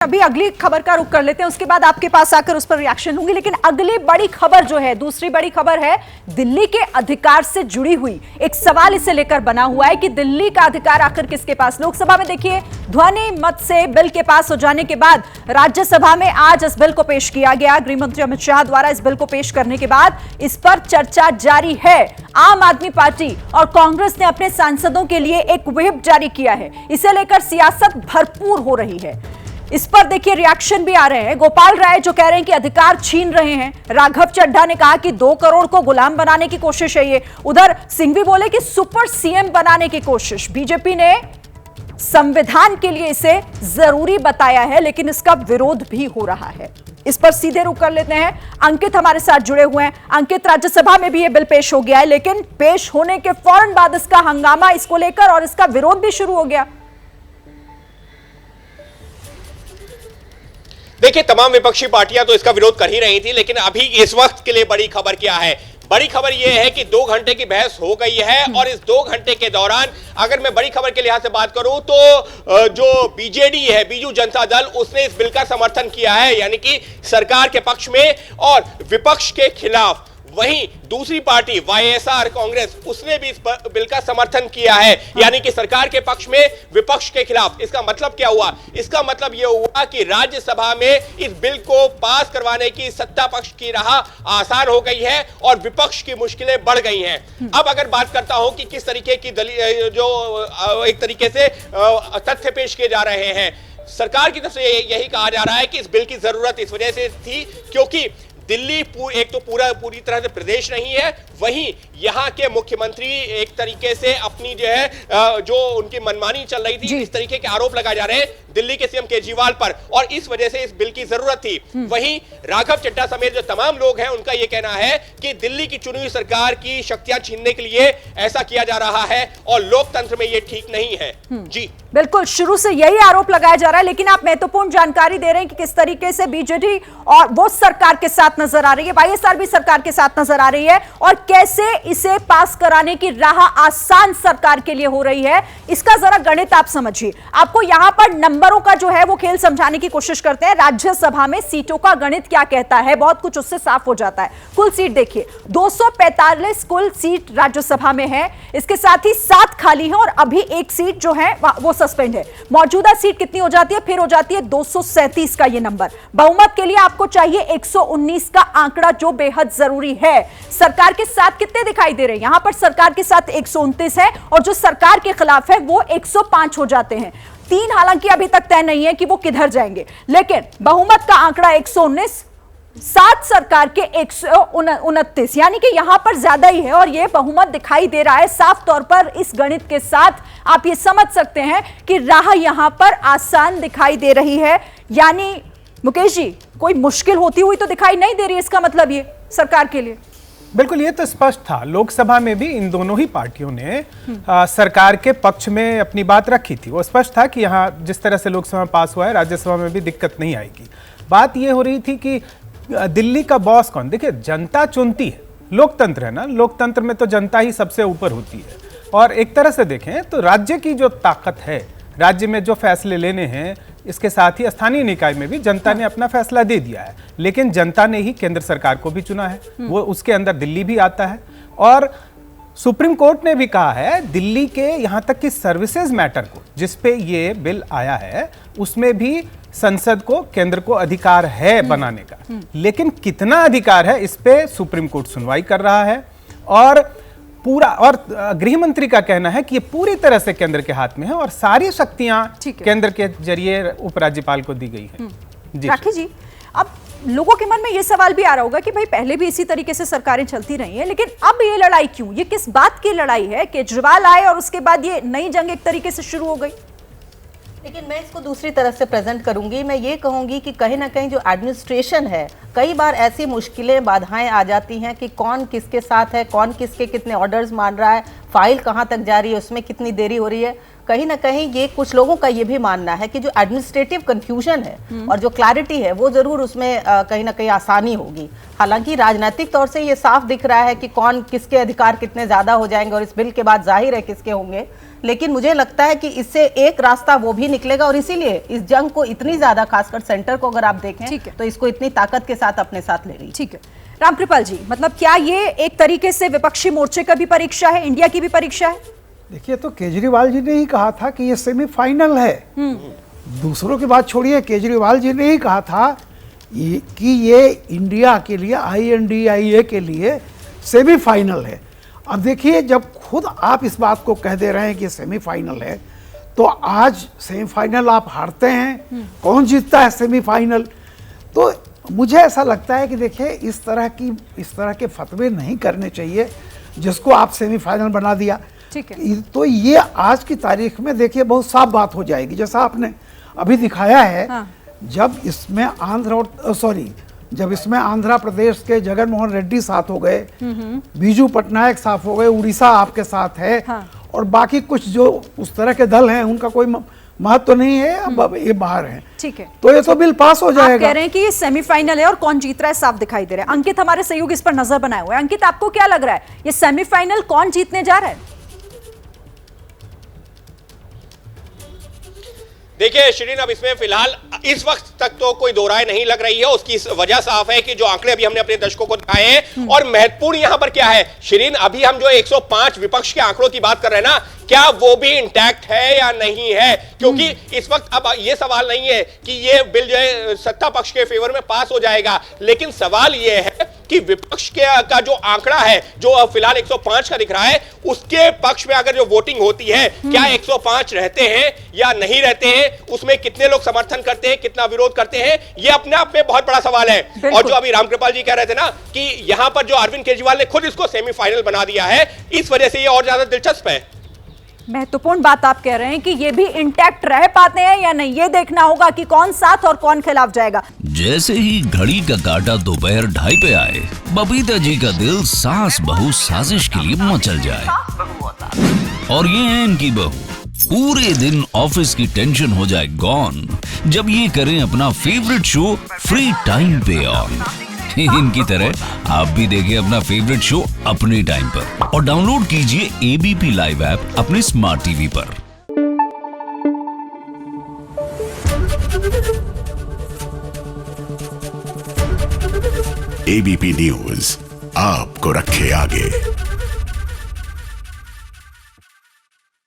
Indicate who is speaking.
Speaker 1: अभी अगली खबर का रुख कर लेते हैं, उसके बाद आपके पास आकर उस पर रिएक्शन होंगे। लेकिन अगली बड़ी खबर जो है, दूसरी बड़ी खबर है दिल्ली के अधिकार से जुड़ी हुई। एक सवाल इसे लेकर बना हुआ है कि दिल्ली का अधिकार आखिर किसके पास। लोकसभा में देखिए ध्वनि मत से बिल के पास हो जाने के बाद राज्यसभा में आज इस बिल को पेश किया गया। गृह मंत्री अमित शाह द्वारा इस बिल को पेश करने के बाद इस पर चर्चा जारी है। आम आदमी पार्टी और कांग्रेस ने अपने सांसदों के लिए एक व्हिप जारी किया है। इसे लेकर सियासत भरपूर हो रही है। इस पर देखिए रिएक्शन भी आ रहे हैं। गोपाल राय जो कह रहे हैं कि अधिकार छीन रहे हैं। राघव चड्ढा ने कहा कि 2 करोड़ को गुलाम बनाने की कोशिश है ये। उधर सिंघवी बोले कि सुपर सीएम बनाने की कोशिश। बीजेपी ने संविधान के लिए इसे जरूरी बताया है, लेकिन इसका विरोध भी हो रहा है। इस पर सीधे रुख कर लेते हैं। अंकित हमारे साथ जुड़े हुए हैं। अंकित, राज्यसभा में भी यह बिल पेश हो गया है, लेकिन पेश होने के फौरन बाद इसका हंगामा इसको लेकर और इसका विरोध भी शुरू हो गया।
Speaker 2: देखिए, तमाम विपक्षी पार्टियां तो इसका विरोध कर ही रही थी, लेकिन अभी इस वक्त के लिए बड़ी खबर क्या है? बड़ी खबर यह है कि 2 घंटे की बहस हो गई है और इस 2 घंटे के दौरान अगर मैं बड़ी खबर के लिहाज से बात करूं तो जो बीजेडी है, बीजू जनता दल, उसने इस बिल का समर्थन किया है, यानी कि सरकार के पक्ष में और विपक्ष के खिलाफ। वहीं दूसरी पार्टी वाईएसआर कांग्रेस, उसने भी इस बिल का समर्थन किया है, यानी कि सरकार के पक्ष में विपक्ष के खिलाफ। इसका मतलब क्या हुआ? इसका मतलब यह हुआ कि राज्यसभा में इस बिल को पास करवाने की सत्ता पक्ष की राह आसान हो गई है और विपक्ष की मुश्किलें बढ़ गई हैं। अब अगर बात करता हूं कि किस तरीके की जो एक तरीके से तथ्य पेश किए जा रहे हैं, सरकार की तरफ से यही कहा जा रहा है कि इस बिल की जरूरत इस वजह से थी क्योंकि दिल्ली एक तो पूरी तरह से प्रदेश नहीं है, वहीं यहाँ के मुख्यमंत्री एक तरीके से अपनी जो उनकी मनमानी चल रही थी, इस तरीके के आरोप लगाए जा रहे हैं दिल्ली के सीएम केजरीवाल पर, और इस वजह से इस बिल की जरूरत थी। वहीं राघव चड्ढा समेत जो तमाम लोग हैं, उनका यह कहना है कि दिल्ली की चुनी हुई सरकार की शक्तियां छीनने के लिए ऐसा किया जा रहा है और लोकतंत्र में यह ठीक नहीं है। जी
Speaker 1: बिल्कुल, शुरू से यही आरोप लगाया जा रहा है, लेकिन आप महत्वपूर्ण जानकारी दे रहे हैं कि किस तरीके से बीजेडी और वो सरकार के साथ नजर आ रही है, वाईएसआर भी सरकार के साथ नजर आ रही है, और कैसे इसे पास कराने की राह आसान सरकार के लिए हो रही है। इसका जरा गणित आप समझिए। आपको यहां पर नंबरों का जो है वो खेल समझाने की कोशिश करते हैं। राज्यसभा में सीटों का गणित क्या कहता है, बहुत कुछ उससे साफ हो जाता है। कुल सीट देखिए, 245 कुल सीट राज्यसभा में है। इसके साथ ही 7 खाली है और अभी 1 सीट जो है वो सस्पेंड है। मौजूदा सीट कितनी हो जाती है? फिर हो जाती है 237 का ये नंबर। बहुमत के लिए आपको चाहिए 119 का आंकड़ा, जो बेहद जरूरी है। सरकार के साथ कितने दिखाई दे रहे हैं? यहां पर सरकार के साथ 129 है और जो सरकार के खिलाफ है वो 105 हो जाते हैं। 3 हालांकि अभी तक तय नहीं है कि वो किधर जाएंगे, लेकिन बहुमत का आंकड़ा 119, 7 सरकार के 129, यानी कि यहां पर ज्यादा ही है और यह बहुमत दिखाई दे रहा है साफ तौर पर। इस गणित के साथ आप ये समझ सकते हैं कि राह यहां पर आसान दिखाई दे रही है। यानी मुकेश जी, कोई मुश्किल होती हुई तो दिखाई नहीं दे रही, इसका मतलब ये सरकार के लिए।
Speaker 3: बिल्कुल, ये तो स्पष्ट था। लोकसभा में भी इन दोनों ही पार्टियों ने सरकार के पक्ष में अपनी बात रखी थी। वो स्पष्ट था कि यहाँ जिस तरह से लोकसभा में पास हुआ है, राज्यसभा में भी दिक्कत नहीं आएगी। बात ये हो रही थी कि दिल्ली का बॉस कौन? देखिए, जनता चुनती है, लोकतंत्र है ना, लोकतंत्र में तो जनता ही सबसे ऊपर होती है। और एक तरह से देखें तो राज्य की जो ताकत है, राज्य में जो फैसले लेने हैं, इसके साथ ही स्थानीय निकाय में भी जनता ने अपना फैसला दे दिया है, लेकिन जनता ने ही केंद्र सरकार को भी चुना है, वो उसके अंदर दिल्ली भी आता है। और सुप्रीम कोर्ट ने भी कहा है दिल्ली के यहाँ तक कि सर्विसेज मैटर को, जिस पे ये बिल आया है, उसमें भी संसद को, केंद्र को अधिकार है बनाने का, लेकिन कितना अधिकार है इस पे सुप्रीम कोर्ट सुनवाई कर रहा है। और गृह मंत्री का कहना है कि ये पूरी तरह से केंद्र के हाथ में है और सारी शक्तियां केंद्र के जरिए उपराज्यपाल को दी गई है।
Speaker 1: राखी जी, अब लोगों के मन में ये सवाल भी आ रहा होगा कि भाई पहले भी इसी तरीके से सरकारें चलती रही हैं, लेकिन अब ये लड़ाई क्यों? ये किस बात की लड़ाई है? केजरीवाल आए और उसके बाद ये नई जंग एक तरीके से शुरू हो गई।
Speaker 4: लेकिन मैं इसको दूसरी तरफ से प्रेजेंट करूंगी। मैं ये कहूंगी कि कहीं ना कहीं जो एडमिनिस्ट्रेशन है, कई बार ऐसी मुश्किलें, बाधाएं आ जाती हैं कि कौन किसके साथ है, कौन किसके कितने ऑर्डर्स मान रहा है, फाइल कहाँ तक जा रही है, उसमें कितनी देरी हो रही है। कहीं ना कहीं ये कुछ लोगों का ये भी मानना है कि जो एडमिनिस्ट्रेटिव कंफ्यूजन है और जो क्लैरिटी है वो जरूर उसमें कहीं ना कहीं आसानी होगी। हालांकि राजनीतिक तौर से ये साफ दिख रहा है कि कौन किसके अधिकार कितने ज्यादा हो जाएंगे और इस बिल के बाद जाहिर है किसके होंगे, लेकिन मुझे लगता है कि इससे एक रास्ता वो भी निकलेगा और इसीलिए इस जंग को इतनी ज्यादा, खासकर सेंटर को अगर आप देखें तो इसको इतनी ताकत के साथ अपने साथ ले रही।
Speaker 1: ठीक है रामकृपाल जी, मतलब क्या ये एक तरीके से विपक्षी मोर्चे का भी परीक्षा है, इंडिया की भी परीक्षा है?
Speaker 5: देखिए, तो केजरीवाल जी ने ही कहा था कि ये सेमीफाइनल है। दूसरों की बात छोड़िए, केजरीवाल जी ने ही कहा था कि ये इंडिया के लिए, INDIA के लिए सेमीफाइनल है। अब देखिए, जब खुद आप इस बात को कह दे रहे हैं कि सेमीफाइनल है, तो आज सेमीफाइनल आप हारते हैं, कौन जीतता है सेमीफाइनल? तो मुझे ऐसा लगता है कि देखिए, इस तरह के फतवे नहीं करने चाहिए जिसको आप सेमीफाइनल बना दिया।
Speaker 1: ठीक है,
Speaker 5: तो ये आज की तारीख में देखिए बहुत साफ बात हो जाएगी, जैसा आपने अभी दिखाया है। जब इसमें आंध्र प्रदेश के जगन मोहन रेड्डी साथ हो गए, बीजू पटनायक साथ हो गए, उड़ीसा आपके साथ है, और बाकी कुछ जो उस तरह के दल हैं उनका कोई महत्व तो नहीं है, अब ये बाहर हैं।
Speaker 1: ठीक है,
Speaker 5: तो ये तो बिल पास हो जाएगा।
Speaker 1: आप कह रहे हैं कि ये सेमीफाइनल है और कौन जीत रहा है साफ दिखाई दे रहा है। अंकित हमारे सहयोगी इस पर नजर बनाए हुए हैं। अंकित, आपको क्या लग रहा है, ये सेमीफाइनल कौन जीतने जा रहा है?
Speaker 2: देखिए शिरीन, अब इसमें फिलहाल इस वक्त तक तो कोई दो राय नहीं लग रही है। उसकी वजह साफ है कि जो आंकड़े अभी हमने अपने दर्शकों को दिखाए हैं, और महत्वपूर्ण यहां पर क्या है शिरीन, अभी हम जो 105 विपक्ष के आंकड़ों की बात कर रहे हैं ना, क्या वो भी इंटैक्ट है या नहीं है? क्योंकि इस वक्त अब ये सवाल नहीं है कि ये बिल जो है सत्ता पक्ष के फेवर में पास हो जाएगा, लेकिन सवाल ये है कि विपक्ष का जो आंकड़ा है, जो फिलहाल 105 का दिख रहा है, उसके पक्ष में अगर जो वोटिंग होती है, क्या 105 रहते हैं या नहीं रहते हैं, उसमें कितने लोग समर्थन करते हैं, कितना विरोध करते हैं, ये अपने आप में बहुत बड़ा सवाल है। और जो अभी रामकृपाल जी कह रहे थे ना कि यहां पर जो अरविंद केजरीवाल ने खुद इसको सेमीफाइनल बना दिया है, इस वजह से ये और ज्यादा दिलचस्प है।
Speaker 1: महत्वपूर्ण बात आप कह रहे हैं कि ये भी इंटैक्ट रह पाते हैं या नहीं, ये देखना होगा कि कौन साथ और कौन खिलाफ जाएगा।
Speaker 6: जैसे ही घड़ी का काटा दोपहर 2:30 पे आए, बबीता जी का दिल सास बहू साजिश के लिए मचल जाए। और ये है इनकी बहू, पूरे दिन ऑफिस की टेंशन हो जाए गॉन जब ये करें अपना फेवरेट शो फ्री टाइम पे ऑन। इनकी तरह आप भी देखिए अपना फेवरेट शो अपने टाइम पर और डाउनलोड कीजिए ABP लाइव ऐप अपने स्मार्ट टीवी पर।
Speaker 7: ABP न्यूज आपको रखे आगे।